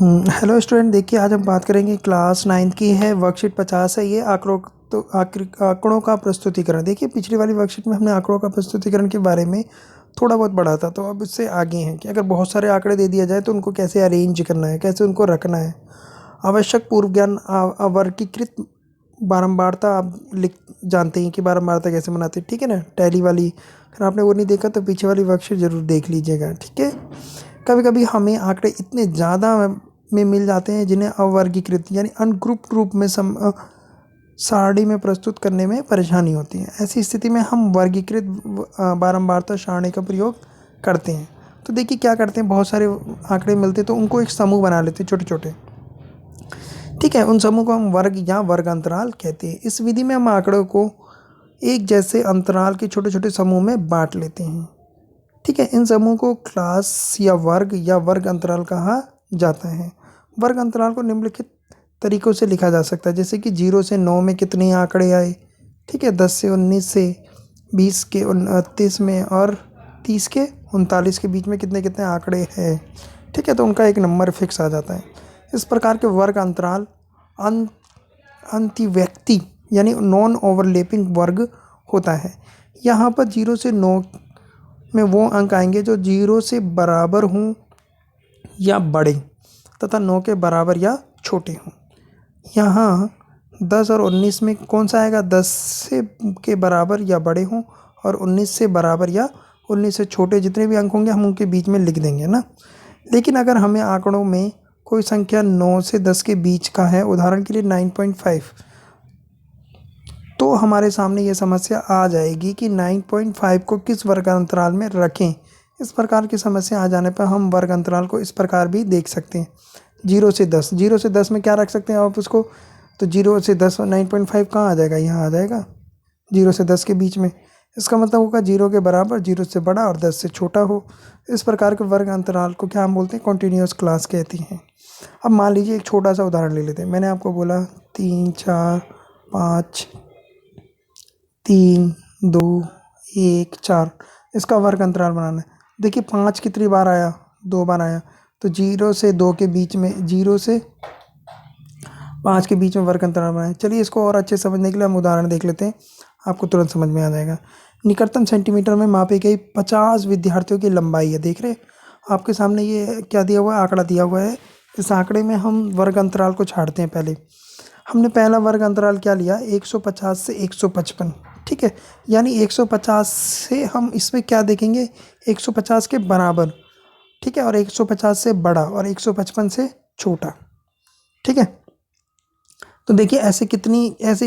Hello student, देखिए आज हम बात करेंगे क्लास 9th की है। वर्कशीट 50 है ये आंकड़ों का प्रस्तुतिकरण। देखिए पिछली वाली वर्कशीट में हमने आंकड़ों का प्रस्तुतिकरण के बारे में थोड़ा बहुत पढ़ा था, तो अब इससे आगे हैं कि अगर बहुत सारे आंकड़े दे दिया जाए तो उनको कैसे अरेंज करना है, कैसे उनको रखना है। आवश्यक पूर्व ज्ञान, वर्गीकृत बारंबारता। आप लिख जानते हैं कि बारंबारता कैसे बनाते हैं, ठीक है ना। टैली वाली अगर आपने वो नहीं देखा तो पीछे वाली वर्कशीट ज़रूर देख लीजिएगा, ठीक है। कभी कभी हमें आंकड़े इतने ज़्यादा में मिल जाते हैं जिन्हें अवर्गीकृत यानी अनग्रुप्ड रूप में सारणी में प्रस्तुत करने में परेशानी होती है। ऐसी स्थिति में हम वर्गीकृत बारंबारता सारणी का प्रयोग करते हैं। तो देखिए क्या करते हैं, बहुत सारे आंकड़े मिलते हैं तो उनको एक समूह बना लेते हैं, छोटे छोटे, ठीक है। उन समूह को हम वर्ग या वर्ग अंतराल कहते हैं। इस विधि में हम आंकड़ों को एक जैसे अंतराल के छोटे छोटे समूह में बांट लेते हैं, ठीक है। इन समूह को क्लास या वर्ग अंतराल कहा जाता है। वर्ग अंतराल को निम्नलिखित तरीकों से लिखा जा सकता है, जैसे कि 0 से 9 में कितने आंकड़े आए, ठीक है। 10 से 19 से 20 के 29 में और 30 के 39 के बीच में कितने कितने आंकड़े हैं, ठीक है। तो उनका एक नंबर फिक्स आ जाता है। इस प्रकार के वर्ग अंतराल अंतिव्यक्ति यानी नॉन ओवरलैपिंग वर्ग होता है। यहाँ पर 0 से 9 में वो अंक आएंगे जो 0 से बराबर हों या बड़े तथा 9 के बराबर या छोटे हों। यहाँ 10 और 19 में कौन सा आएगा, 10 से के बराबर या बड़े हों और 19 से बराबर या 19 से छोटे। जितने भी अंक होंगे हम उनके बीच में लिख देंगे ना। लेकिन अगर हमें आंकड़ों में कोई संख्या 9 से 10 के बीच का है, उदाहरण के लिए 9.5, तो हमारे सामने ये समस्या आ जाएगी कि 9.5 को किस वर्ग अंतराल में रखें। इस प्रकार की समस्या आ जाने पर हम वर्ग अंतराल को इस प्रकार भी देख सकते हैं। 0 से 10 में क्या रख सकते हैं आप उसको, तो 0 से 10 और 9.5 कहाँ आ जाएगा, यहाँ आ जाएगा 0 से 10 के बीच में। इसका मतलब होगा 0 के बराबर, 0 से बड़ा और 10 से छोटा हो। इस प्रकार के वर्ग अंतराल को क्या हम बोलते हैं, कॉन्टिन्यूस क्लास कहती हैं। अब मान लीजिए एक छोटा सा उदाहरण ले लेते हैं। मैंने आपको बोला 3 4 5 3 2 1 4, इसका वर्ग अंतराल बनाना है। देखिए 5 कितनी बार आया, 2 बार आया। तो 0 से 2 के बीच में, 0 से 5 के बीच में वर्ग अंतराल बनाए। चलिए इसको और अच्छे समझने के लिए हम उदाहरण देख लेते हैं, आपको तुरंत समझ में आ जाएगा। निकटतम सेंटीमीटर में मापी गई 50 विद्यार्थियों की लंबाई है। देख रहे आपके सामने ये क्या दिया हुआ है, आंकड़ा दिया हुआ है। इस आंकड़े में हम वर्ग अंतराल को छाड़ते हैं। पहले हमने पहला वर्ग अंतराल क्या लिया, 150 से 155, ठीक है। यानी 150 से हम इसमें क्या देखेंगे, 150 के बराबर, ठीक है, और 150 से बड़ा और 155 से छोटा, ठीक है। तो देखिए ऐसे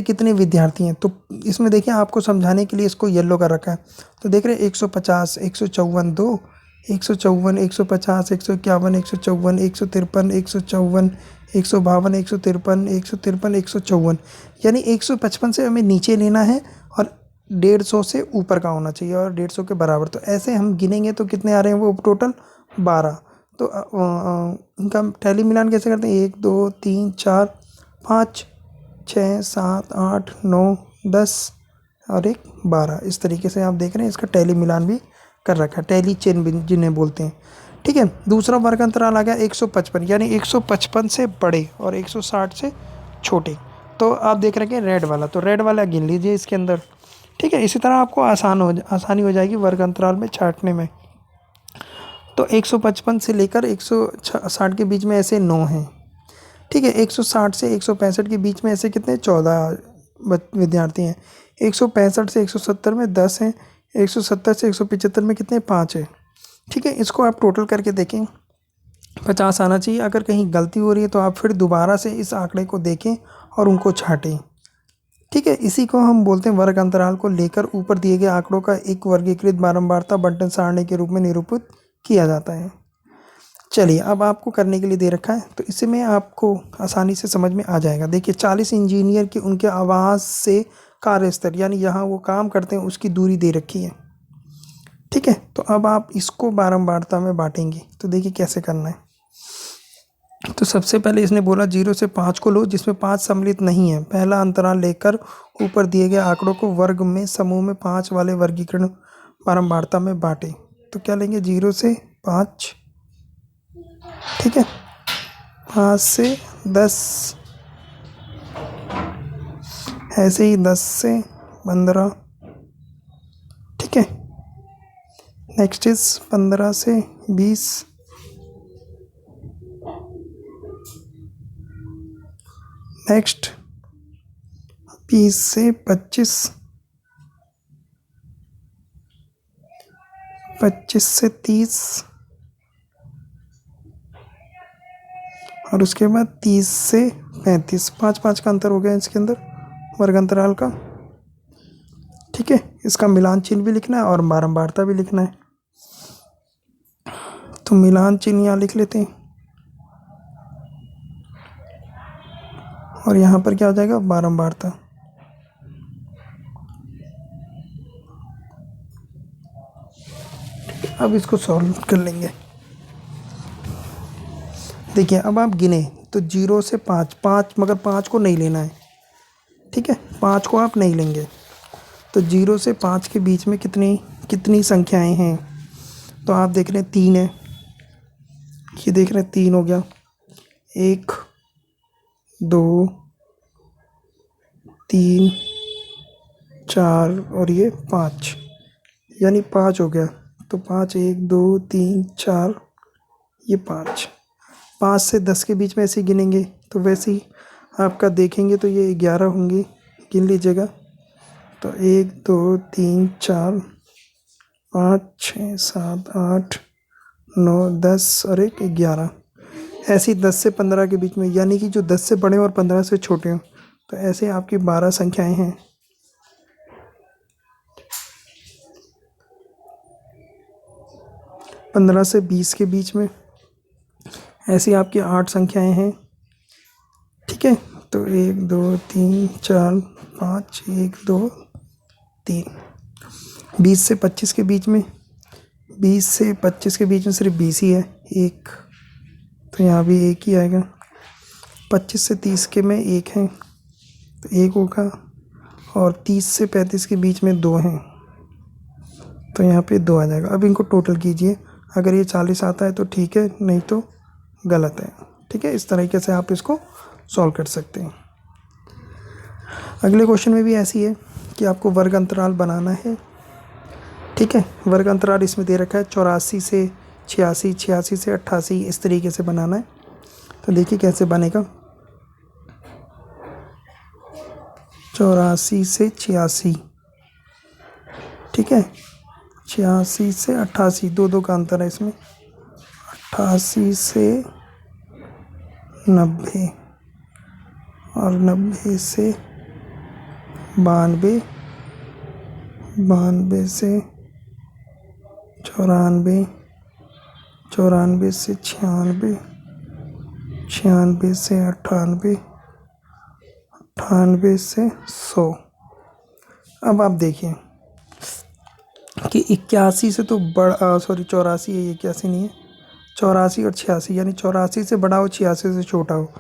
कितने विद्यार्थी हैं। तो इसमें देखिए आपको समझाने के लिए इसको येलो कर रखा है। तो देख रहे हैं 150, 154, 2, 154, 150, 151, 154, 153, 154, 152, 153, 153, 154, यानी 155 से हमें नीचे लेना है और 150 से ऊपर का होना चाहिए और 150 के बराबर। तो ऐसे हम गिनेंगे तो कितने आ रहे हैं वो टोटल 12। तो इनका टैली मिलान कैसे करते हैं, 1 2 3 4 5 6 7 8 9 10 और एक 12। इस तरीके से आप देख रहे हैं इसका टैली मिलान भी कर रखा है, टैली चेन भी जिन्हें बोलते हैं, ठीक है। दूसरा वर्ग अंतराल आ गया 155, यानी 155 से बड़े और 160 से छोटे। तो आप देख रहे हैं रेड वाला, तो रेड वाला गिन लीजिए इसके अंदर, ठीक है। इसी तरह आपको आसानी हो जाएगी वर्ग अंतराल में छांटने में। तो 155 से लेकर 160 के बीच में ऐसे 9 हैं, ठीक है। 160 से 165 के बीच में ऐसे कितने, 14 विद्यार्थी हैं। 165 से 170 में 10 हैं। 170 से 175 में कितने, 5 हैं, ठीक है। इसको आप टोटल करके देखें, 50 आना चाहिए। अगर कहीं गलती हो रही है तो आप फिर दोबारा से इस आंकड़े को देखें और उनको छाँटें, ठीक है। इसी को हम बोलते हैं वर्ग अंतराल को लेकर ऊपर दिए गए आंकड़ों का एक वर्गीकृत बारंबारता बंटन सारणी के रूप में निरूपित किया जाता है। चलिए अब आपको करने के लिए दे रखा है, तो इसे में आपको आसानी से समझ में आ जाएगा। देखिए 40 इंजीनियर की उनके आवास से कार्यस्थल, यानी यहाँ वो काम करते हैं, उसकी दूरी दे रखी है, ठीक है। तो अब आप इसको बारंबारता में बांटेंगे, तो देखिए कैसे करना है। तो सबसे पहले इसने बोला 0 से 5 को लो जिसमें 5 सम्मिलित नहीं है। पहला अंतराल लेकर ऊपर दिए गए आंकड़ों को वर्ग में समूह में 5 वाले वर्गीकरण बारंबारता में बांटे। तो क्या लेंगे, 0 से 5, ठीक है, 5 से 10, ऐसे ही 10 से 15, ठीक है। नेक्स्ट इज 15 से 20, नेक्स्ट 20 से 25, 25 से 30, और उसके बाद 30 से 35। 5-5 का अंतर हो गया इसके अंदर वर्ग अंतराल का, ठीक है। इसका मिलान चिन्ह भी लिखना है और बारंबारता भी लिखना है। तो मिलान चिन्ह यहाँ लिख लेते हैं और यहाँ पर क्या हो जाएगा, बारंबारता। अब इसको सॉल्व कर लेंगे। देखिए अब आप गिने तो 0 से 5, 5 मगर 5 को नहीं लेना है, ठीक है। 5 को आप नहीं लेंगे। तो 0 से 5 के बीच में कितनी संख्याएं हैं, तो आप देख रहे हैं 3 है, ये देख रहे हैं 3 हो गया, 1 2 3 4 और ये 5, यानी 5 हो गया। तो 5 1 2 3 4, ये 5। 5 से 10 के बीच में ऐसे गिनेंगे तो वैसे ही आपका देखेंगे तो ये 11 होंगे, गिन लीजिएगा। तो 1 2 3 4 5 6 7 8 9 10 और 1 11। ऐसे ही 10 से 15 के बीच में, यानी कि जो 10 से बड़े और 15 से छोटे हों, तो ऐसे आपकी 12 संख्याएं हैं। पंद्रह से 20 के बीच में ऐसी आपकी 8 संख्याएं हैं, ठीक है। तो 1 2 3 4 5 1 2 3। 20 से 25 के बीच में, 20 से 25 के बीच में सिर्फ 20 ही है, 1, तो यहाँ भी 1 ही आएगा। 25 से 30 के में 1 है तो 1 होगा, और 30 से 35 के बीच में 2 हैं तो यहाँ पे 2 आ जाएगा। अब इनको टोटल कीजिए, अगर ये 40 आता है तो ठीक है, नहीं तो गलत है, ठीक है। इस तरीके से आप इसको सॉल्व कर सकते हैं। अगले क्वेश्चन में भी ऐसी है कि आपको वर्ग अंतराल बनाना है, ठीक है। वर्ग अंतराल इसमें दे रखा है 84 से 86, 86 से 88, इस तरीके से बनाना है। तो देखिए कैसे बनेगा। 84 से 86, ठीक है। 86 से 88, 2 का अंतर है इसमें। 88 से 90 और 90 से 92, 92 से 94, 94 से 96, 96 से 98, 98 से 100। अब आप देखिए कि 81 से तो बड़ा, सॉरी 84 है, 81 नहीं है, 84 और 86, यानी 84 से बड़ा हो 86 से छोटा हो,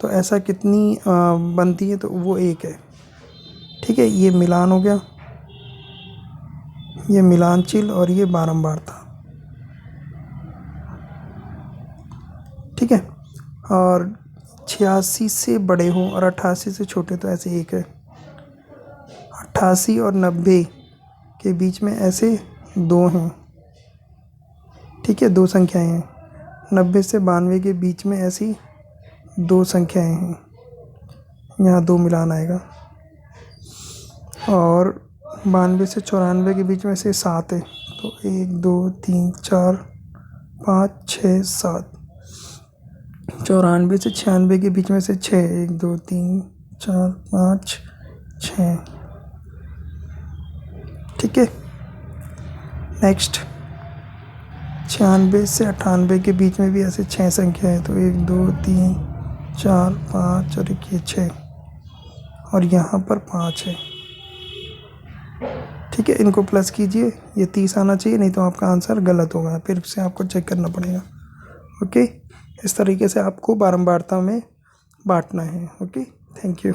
तो ऐसा कितनी बनती है, तो वो 1 है, ठीक है। ये मिलान हो गया, ये मिलान चिन्ह और ये बारंबारता, ठीक है। और 86 से बड़े हों और 88 से छोटे, तो ऐसे 1 है। 88 और 90 के बीच में ऐसे 2 हैं, ठीक है, 2 संख्याएं हैं। 90 से 92 के बीच में ऐसी 2 संख्याएं हैं, यहाँ 2 मिलान आएगा। और 92 से 94 के बीच में से 7 है, तो 1 2 3 4 5 6 7। 94 से 96 के बीच में से 6, 1 2 3 4 5 6, ठीक है। नेक्स्ट 96 से 98 के बीच में भी ऐसे 6 संख्या है, तो 1 2 3 4 5 और 1 ये 6, और यहाँ पर 5 है, ठीक है। इनको प्लस कीजिए, ये 30 आना चाहिए, नहीं तो आपका आंसर गलत होगा, फिर से आपको चेक करना पड़ेगा। ओके, इस तरीके से आपको बारंबारता में बांटना है। Okay, thank you.